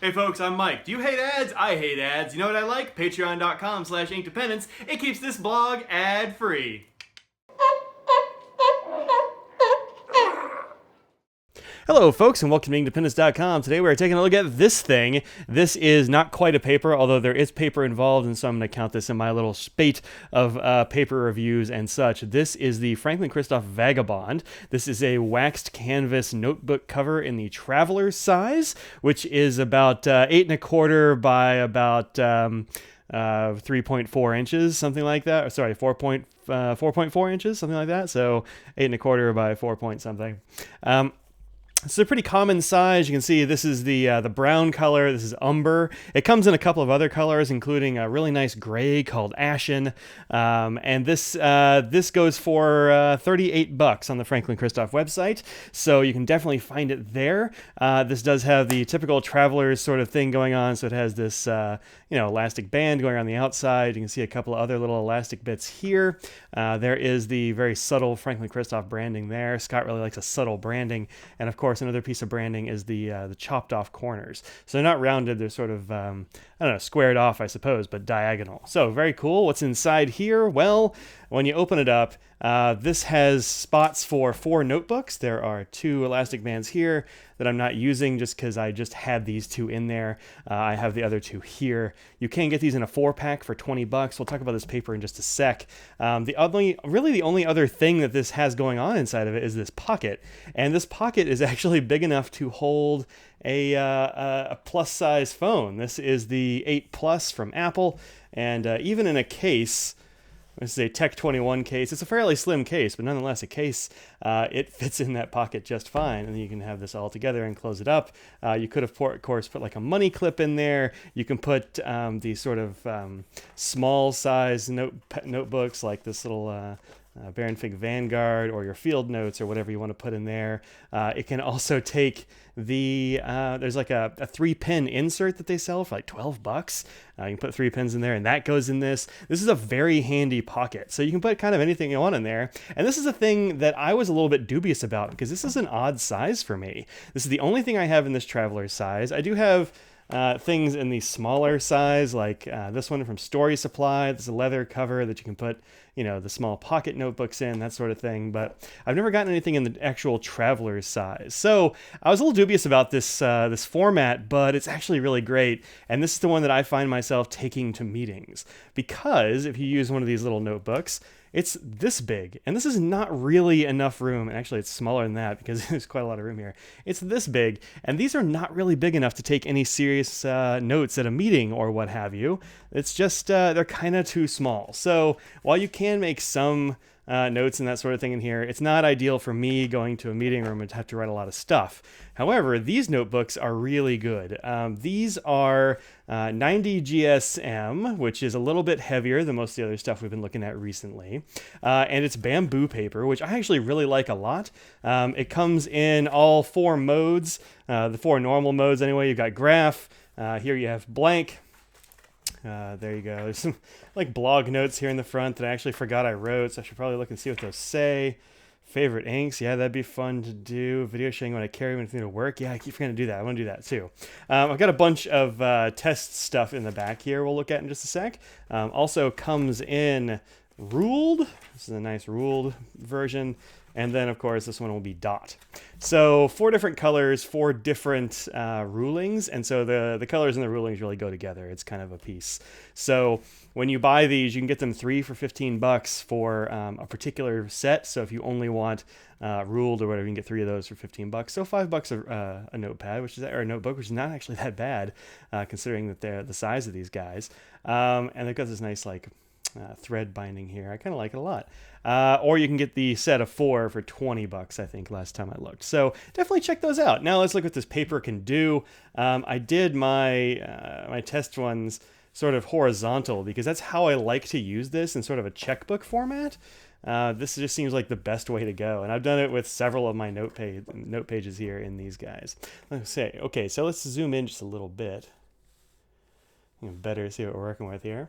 Hey folks, I'm Mike. Do you hate ads? I hate ads. You know what I like? Patreon.com/Inkdependence. It keeps this blog ad-free. Hello folks, and welcome to Inkdependence.com. Today we're taking a look at this thing. This is not quite a paper, although there is paper involved, and so I'm going to count this in my little spate of paper reviews and such. This is the Franklin-Christoph Vagabond. This is a waxed canvas notebook cover in the traveler's size, which is about 8¼ by about 3.4 inches, something like that. Or, sorry, 4.4 inches, something like that. So 8¼ by 4 point something. It's a pretty common size. You can see this is the brown color. This is umber. It comes in a couple of other colors, including a really nice gray called ashen. And this goes for $38 on the Franklin-Christoph website, so you can definitely find it there. This does have the typical traveler's sort of thing going on, so it has this elastic band going around the outside. You can see a couple of other little elastic bits here. There is the very subtle Franklin-Christoph branding there. Scott really likes a subtle branding, and of course another piece of branding is the chopped off corners. So they're not rounded, they're sort of squared off, I suppose, but diagonal. So very cool. What's inside here? Well, when you open it up, this has spots for 4 notebooks. There are 2 elastic bands here that I'm not using just because I just had these 2 in there. I have the other 2 here. You can get these in a 4-pack for $20. We'll talk about this paper in just a sec. The only other thing that this has going on inside of it is this pocket. And this pocket is actually big enough to hold a plus-size phone. This is the 8 Plus from Apple, and even in a case, this is a Tech 21 case. It's a fairly slim case, but nonetheless a case. It fits in that pocket just fine, and then you can have this all together and close it up. You could, of course, put like a money clip in there. You can put these sort of small size notebooks like this little Baron Fig Vanguard or your field notes or whatever you want to put in there. It can also take there's like a 3-pin insert that they sell for like $12. You can put 3 pins in there, and that goes in this. This is a very handy pocket, so you can put kind of anything you want in there. And this is a thing that I was a little bit dubious about because this is an odd size for me. This is the only thing I have in this traveler's size. I do have things in the smaller size, like this one from Story Supply. There's a leather cover that you can put, the small pocket notebooks in, that sort of thing. But I've never gotten anything in the actual traveler's size. So I was a little dubious about this this format, but it's actually really great. And this is the one that I find myself taking to meetings, because if you use one of these little notebooks, it's this big, and this is not really enough room. And actually, it's smaller than that because there's quite a lot of room here. It's this big, and these are not really big enough to take any serious notes at a meeting or what have you. It's just, they're kind of too small. So while you can make some notes and that sort of thing in here, it's not ideal for me going to a meeting room and have to write a lot of stuff. However, these notebooks are really good. These are 90 GSM, which is a little bit heavier than most of the other stuff we've been looking at recently. And it's bamboo paper, which I actually really like a lot. It comes in all 4 modes, the 4 normal modes anyway. You've got graph, here you have blank. There you go. There's some like blog notes here in the front that I actually forgot I wrote, so I should probably look and see what those say. Favorite inks, yeah, that'd be fun to do. Video showing when I carry anything to work. Yeah, I keep forgetting to do that. I want to do that too. I've got a bunch of test stuff in the back here we'll look at in just a sec. Also comes in ruled. This is a nice ruled version. And then, of course, this one will be dot. So 4 different colors, 4 different rulings. And so the colors and the rulings really go together. It's kind of a piece. So when you buy these, you can get them 3 for $15 for a particular set. So if you only want ruled or whatever, you can get 3 of those for $15. So $5 a notepad, or a notebook, which is not actually that bad, considering that they're the size of these guys. And they've got this nice thread binding here. I kind of like it a lot. Or you can get the set of 4 for $20, I think, last time I looked. So definitely check those out. Now let's look what this paper can do. I did my test ones sort of horizontal because that's how I like to use this in sort of a checkbook format. This just seems like the best way to go. And I've done it with several of my note pages here in these guys. Let's say, okay, so let's zoom in just a little bit. Better see what we're working with here.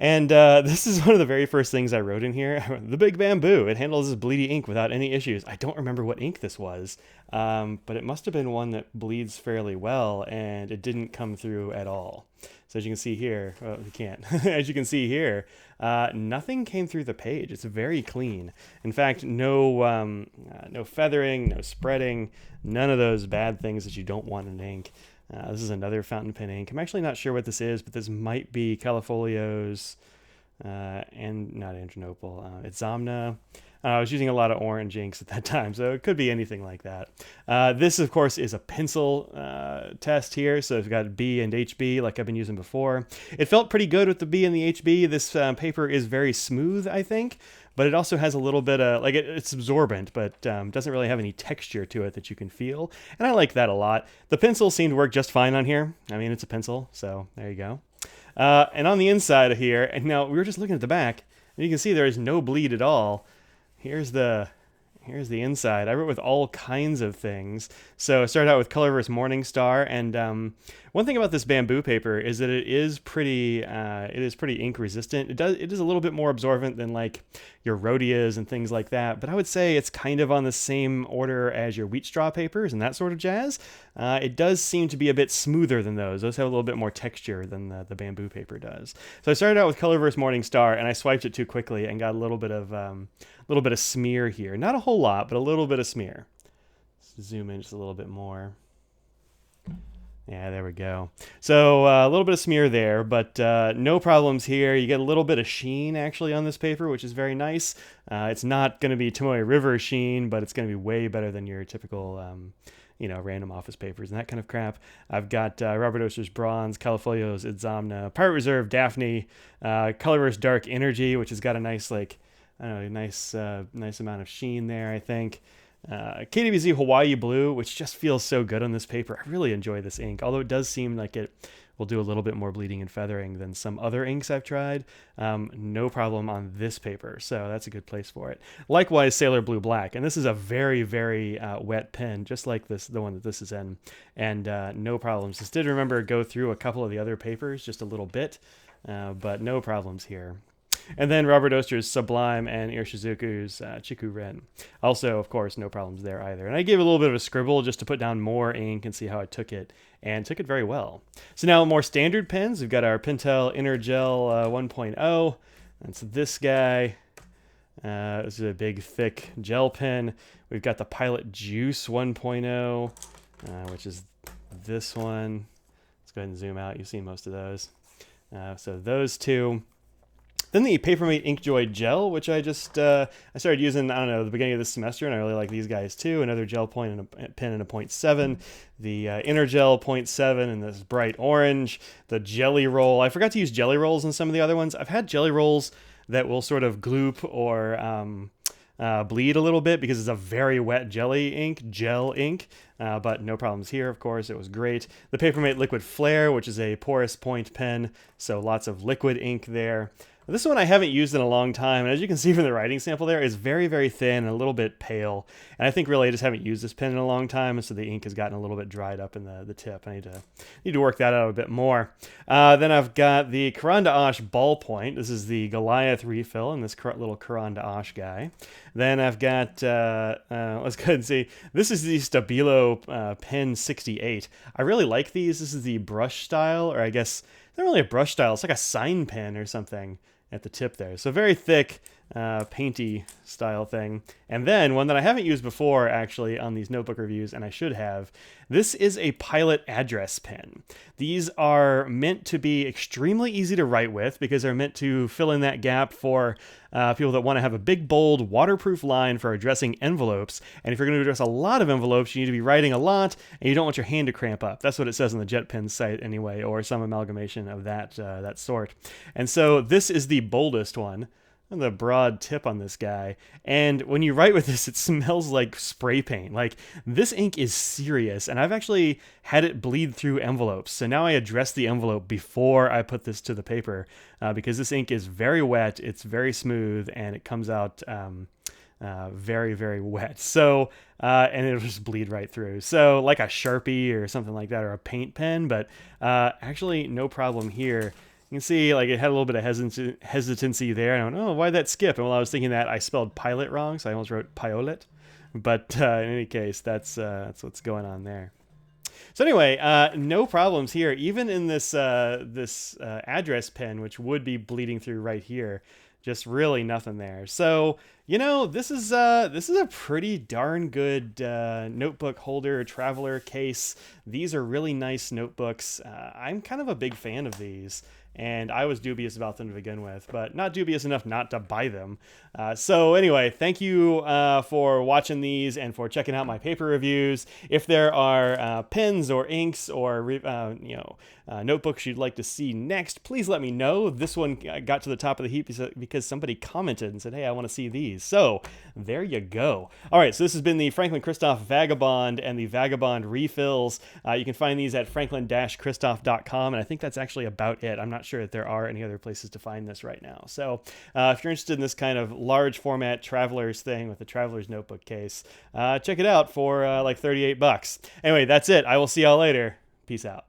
And this is one of the very first things I wrote in here. The Big Bamboo. It handles this bleedy ink without any issues. I don't remember what ink this was. but it must have been one that bleeds fairly well, and it didn't come through at all. So as you can see here, well, you can't. As you can see here, nothing came through the page. It's very clean. In fact, no feathering, no spreading, none of those bad things that you don't want in ink. This is another fountain pen ink. I'm actually not sure what this is, but this might be Califolio's and not Andronopal. It's Zomna. I was using a lot of orange inks at that time, so it could be anything like that. This, of course, is a pencil test here, so it's got B and HB like I've been using before. It felt pretty good with the B and the HB. This paper is very smooth, I think, but it also has a little bit of, like, it's absorbent, but doesn't really have any texture to it that you can feel, and I like that a lot. The pencil seemed to work just fine on here. I mean, it's a pencil, so there you go. And on the inside of here, and now we were just looking at the back, and you can see there is no bleed at all. Here's the inside. I wrote with all kinds of things. So I started out with Color vs. Morningstar, and one thing about this bamboo paper is that it is pretty ink resistant. It is a little bit more absorbent than like your Rhodias and things like that, but I would say it's kind of on the same order as your wheat straw papers and that sort of jazz. It does seem to be a bit smoother than those. Those have a little bit more texture than the bamboo paper does. So I started out with Color vs. Morningstar, and I swiped it too quickly and got a little bit of smear here. Not a whole lot, but a little bit of smear. Let's zoom in just a little bit more. Yeah, there we go. So a little bit of smear there, but no problems here. You get a little bit of sheen actually on this paper, which is very nice. It's not going to be Tomoe River sheen, but it's going to be way better than your typical random office papers and that kind of crap. I've got Robert Oster's Bronze, Califolio's Idzamna, Pirate Reserve, Daphne, Colorverse Dark Energy, which has got a nice, nice amount of sheen there, I think. KWZ Hawaii Blue, which just feels so good on this paper. I really enjoy this ink, although it does seem like it will do a little bit more bleeding and feathering than some other inks I've tried. No problem on this paper, so that's a good place for it. Likewise, Sailor Blue Black, and this is a very, very wet pen, just like the one that this is in, and no problems. Just did remember go through a couple of the other papers just a little bit, but no problems here. And then Robert Oster's Sublime and Irishizuku's Chiku Ren. Also, of course, no problems there either. And I gave a little bit of a scribble just to put down more ink and see how I took it, and took it very well. So now more standard pens. We've got our Pentel Intergel 1.0. That's this guy. This is a big, thick gel pen. We've got the Pilot Juice 1.0, which is this one. Let's go ahead and zoom out. You've seen most of those. So those two. Then the Papermate Inkjoy Gel, which I started using, I don't know, at the beginning of this semester, and I really like these guys too. Another gel pen and a 0.7. The Intergel 0.7 and this bright orange. The Jelly Roll. I forgot to use Jelly Rolls in some of the other ones. I've had Jelly Rolls that will sort of gloop or bleed a little bit because it's a very wet gel ink, but no problems here, of course. It was great. The Papermate Liquid Flare, which is a porous point pen, so lots of liquid ink there. This one I haven't used in a long time, and as you can see from the writing sample there, it's very, very thin and a little bit pale. And I think really I just haven't used this pen in a long time, and so the ink has gotten a little bit dried up in the tip. I need to work that out a bit more. Then I've got the Caran d'Ache ballpoint. This is the Goliath refill in this little Caran d'Ache guy. Then I've got, let's go ahead and see, this is the Stabilo Pen 68. I really like these. This is the brush style, or I guess not really a brush style. It's like a sign pen or something at the tip there. So very thick, painty style thing. And then one that I haven't used before actually on these notebook reviews, and I should have, this is a Pilot address pen. These are meant to be extremely easy to write with because they're meant to fill in that gap for people that want to have a big, bold, waterproof line for addressing envelopes. And if you're going to address a lot of envelopes, you need to be writing a lot, and you don't want your hand to cramp up. That's what it says on the JetPen site anyway, or some amalgamation of that sort. And so this is the boldest one. The broad tip on this guy, and when you write with this, it smells like spray paint. Like, this ink is serious, and I've actually had it bleed through envelopes. So now I address the envelope before I put this to the paper, because this ink is very wet, it's very smooth, and it comes out very, very wet. So and it'll just bleed right through. So like a Sharpie or something like that, or a paint pen, but actually no problem here. You can see like it had a little bit of hesitancy there. I don't know why'd that skip. And while I was thinking that, I spelled pilot wrong, so I almost wrote Piolet. But in any case, that's what's going on there. So anyway, no problems here. Even in this address pen, which would be bleeding through right here, just really nothing there. So this is a pretty darn good notebook holder, traveler case. These are really nice notebooks. I'm kind of a big fan of these. And I was dubious about them to begin with, but not dubious enough not to buy them. So anyway, thank you for watching these and for checking out my paper reviews. If there are pens or inks or notebooks you'd like to see next, please let me know. This one got to the top of the heap because somebody commented and said, hey, I want to see these. So there you go. All right, so this has been the Franklin-Christoph Vagabond and the Vagabond refills. You can find these at franklin-christoph.com, and I think that's actually about it. I'm not sure that there are any other places to find this right now. So if you're interested in this kind of large format traveler's thing with the traveler's notebook case, check it out for like $38. Anyway, that's it. I will see y'all later. Peace out.